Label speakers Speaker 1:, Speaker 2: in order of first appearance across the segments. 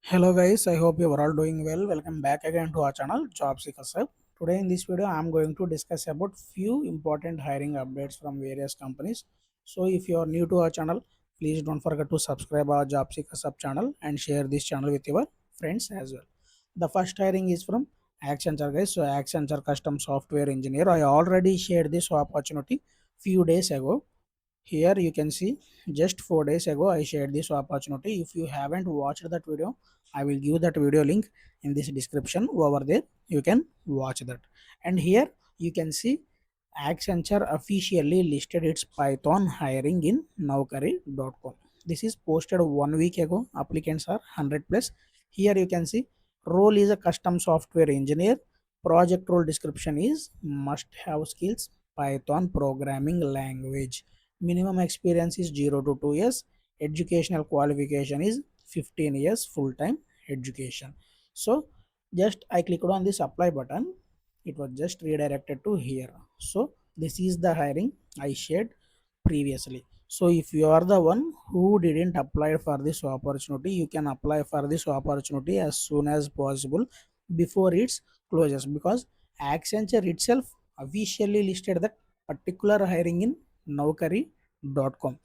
Speaker 1: Hello guys, I hope you are all doing well. Welcome back again to our channel Job Seekers Hub. Today in this video I am going to discuss about few important hiring updates from various companies. So if you are new to our channel, please don't forget to subscribe our Job Seekers Hub channel and share this channel with your friends as well. The first hiring is from Accenture guys. So Accenture custom software engineer. I already shared this opportunity few days ago. Here you can see just 4 days ago I shared this opportunity. If you haven't watched that video, I will give that video link in this description over there. You can watch that. And here you can see Accenture officially listed its Python hiring in Naukari.com. This is posted 1 week ago. Applicants are 100 plus. Here you can see role is a custom software engineer. Project role description is must have skills Python programming language. Minimum experience is 0 to 2 years. Educational qualification is 15 years full time education. So just I clicked on this apply button, it was just redirected to here. So this is the hiring I shared previously. So if you are the one who didn't apply for this opportunity, you can apply for this opportunity as soon as possible before its closes, because Accenture itself officially listed that particular hiring in Naukari.com.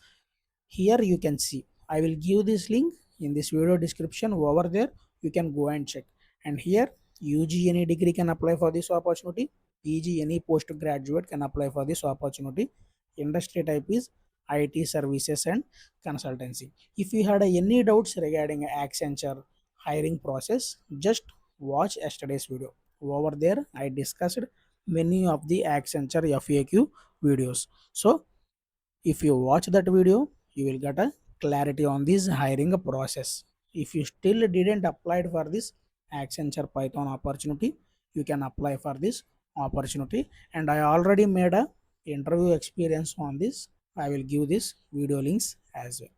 Speaker 1: Here you can see I will give this link in this video description. Over there you can go and check. And here UG any degree can apply for this opportunity. PG any postgraduate can apply for this opportunity. Industry type is IT services and consultancy. If you had any doubts regarding Accenture hiring process, just watch yesterday's video. Over there I discussed many of the Accenture FAQ videos. So if you watch that video, you will get a clarity on this hiring process. If you still didn't apply for this Accenture Python opportunity, you can apply for this opportunity. And I already made a interview experience on this. I will give this video links as well.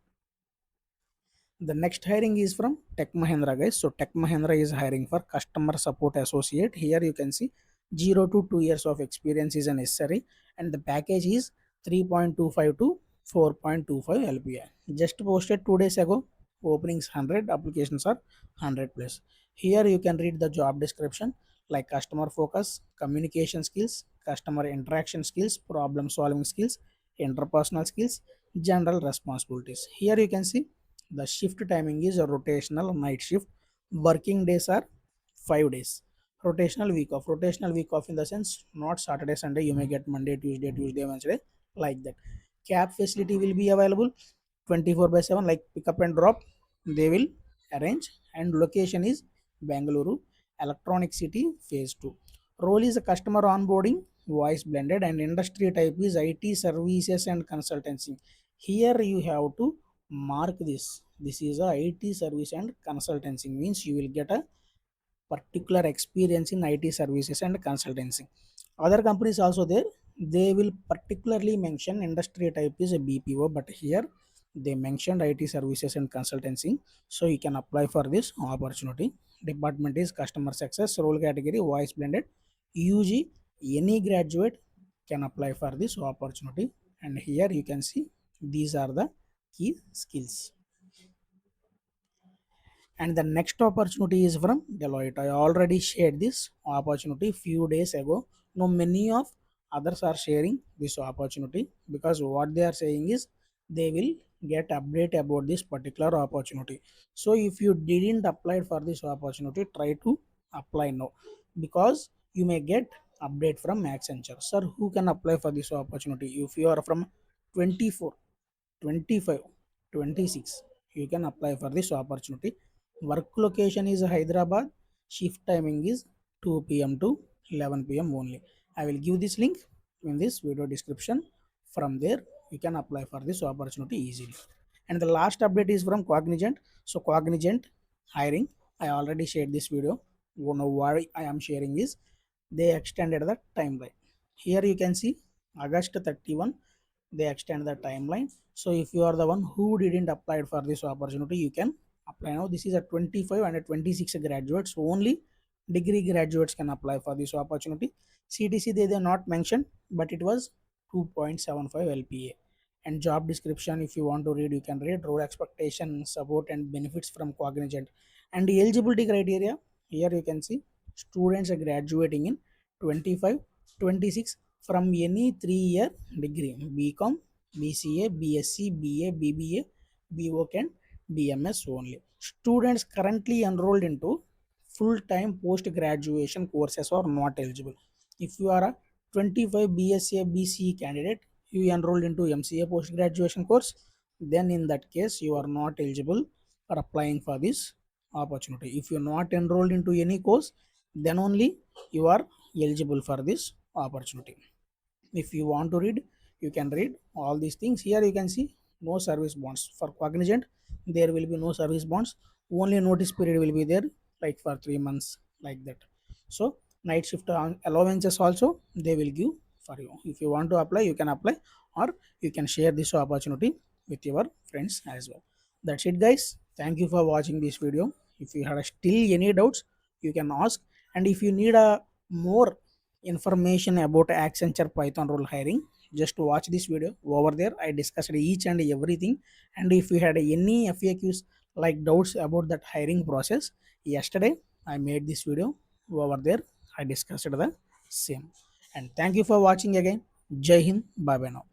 Speaker 1: The next hiring is from Tech Mahindra guys. So Tech Mahindra is hiring for customer support associate. Here you can see 0 to 2 years of experience is necessary, and the package is 3.25 to 4.25 LPI. Just posted 2 days ago. Openings 100, applications are 100 plus. Here you can read the job description like customer focus, communication skills, customer interaction skills, problem solving skills, interpersonal skills, general responsibilities. Here you can see the shift timing is a rotational night shift. Working days are 5 days. Rotational week off in the sense not Saturday, Sunday. You may get Monday, Tuesday, Wednesday, like that. Cab facility will be available 24 by 7, like pickup and drop. They will arrange, and location is Bangalore, Electronic City, Phase 2. Role is a customer onboarding, voice blended, and industry type is IT services and consultancy. Here you have to mark this. This is a IT service and consultancy, means you will get a particular experience in IT services and consultancy. Other companies also there, they will particularly mention industry type is a BPO, but here they mentioned IT services and consultancy. So you can apply for this opportunity. Department is customer success, role category voice blended. UG any graduate can apply for this opportunity. And here you can see these are the key skills. And the next opportunity is from Deloitte. I already shared this opportunity few days ago. Now many of others are sharing this opportunity, because what they are saying is they will get update about this particular opportunity. So if you didn't apply for this opportunity, try to apply now, because you may get update from Accenture. Sir, who can apply for this opportunity? If you are from 24, 25, 26, you can apply for this opportunity. Work location is Hyderabad. Shift timing is 2 p.m. to 11 p.m. only. I will give this link in this video description. From there you can apply for this opportunity easily. And the last update is from Cognizant. So Cognizant hiring, I already shared this video. Now why I am sharing is they extended the timeline. Here you can see August 31 they extend the timeline. So if you are the one who didn't apply for this opportunity, you can apply now. This is a 25 and a 26 graduates only. Degree graduates can apply for this opportunity. CTC they not mentioned, but it was 2.75 LPA. And job description, if you want to read, you can read. Role expectation, support and benefits from Cognizant. And the eligibility criteria, here you can see students are graduating in 25 26 from any 3-year degree, BCom, BCA, BSc, BA, BBA, BOC and BMS only. Students currently enrolled into full-time post-graduation courses are not eligible. If you are a 25 BSA BCE candidate, you enrolled into MCA post-graduation course, then in that case you are not eligible for applying for this opportunity. If you are not enrolled into any course, then only you are eligible for this opportunity. If you want to read, you can read all these things. Here you can see no service bonds for Cognizant. There will be no service bonds, only notice period will be there, like for 3 months, like that. So night shift allowances also they will give for you. If you want to apply, you can apply, or you can share this opportunity with your friends as well. That's it guys, thank you for watching this video. If you had still any doubts, you can ask. And if you need a more information about Accenture Python role hiring, just watch this video. Over there I discussed each and everything. And if you had any FAQs like doubts about that hiring process, yesterday I made this video. Over there I discussed the same. And thank you for watching again. Jai Hind, bye bye now.